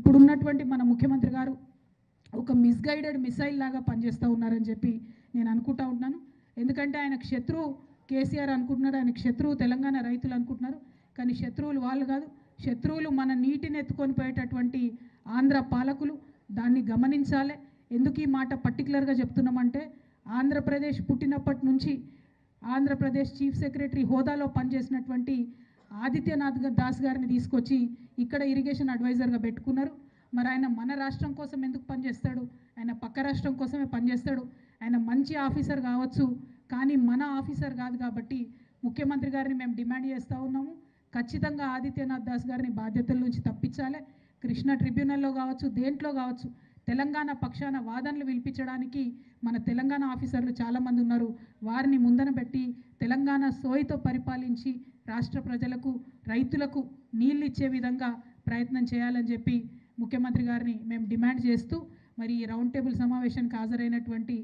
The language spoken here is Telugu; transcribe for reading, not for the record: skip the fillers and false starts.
ఇప్పుడున్నటువంటి మన ముఖ్యమంత్రి గారు ఒక మిస్గైడెడ్ మిసైల్ లాగా పనిచేస్తూ ఉన్నారని చెప్పి నేను అనుకుంటా ఉన్నాను. ఎందుకంటే ఆయనకు శత్రువు కేసీఆర్ అనుకుంటున్నారు, ఆయనకు శత్రువు తెలంగాణ రైతులు అనుకుంటున్నారు. కానీ శత్రువులు వాళ్ళు కాదు, శత్రువులు మన నీటిని ఎత్తుకొని పోయేటటువంటి ఆంధ్ర పాలకులు. దాన్ని గమనించాలి. ఎందుకు ఈ మాట పర్టికులర్గా చెప్తున్నామంటే ఆంధ్రప్రదేశ్ పుట్టినప్పటి నుంచి ఆంధ్రప్రదేశ్ చీఫ్ సెక్రటరీ హోదాలో పనిచేసినటువంటి ఆదిత్యనాథ్ దాస్ గారిని తీసుకొచ్చి ఇక్కడ ఇరిగేషన్ అడ్వైజర్గా పెట్టుకున్నారు. మరి ఆయన మన రాష్ట్రం కోసం ఎందుకు పనిచేస్తాడు? ఆయన పక్క రాష్ట్రం కోసమే పనిచేస్తాడు. ఆయన మంచి ఆఫీసర్ కావచ్చు, కానీ మన ఆఫీసర్ కాదు. కాబట్టి ముఖ్యమంత్రి గారిని మేము డిమాండ్ చేస్తూ ఉన్నాము, ఖచ్చితంగా ఆదిత్యనాథ్ దాస్ గారిని బాధ్యతల నుంచి తప్పించాలి. కృష్ణ ట్రిబ్యునల్లో కావచ్చు, దేంట్లో కావచ్చు, తెలంగాణ పక్షాన వాదనలు వినిపించడానికి మన తెలంగాణ ఆఫీసర్లు చాలామంది ఉన్నారు. వారిని ముందన పెట్టి తెలంగాణ సోయితో పరిపాలించి రాష్ట్ర ప్రజలకు, రైతులకు నీళ్ళు ఇచ్చే విధంగా ప్రయత్నం చేయాలని చెప్పి ముఖ్యమంత్రి గారిని మేము డిమాండ్ చేస్తూ మరి ఈ రౌండ్ టేబుల్ సమావేశానికి హాజరైనటువంటి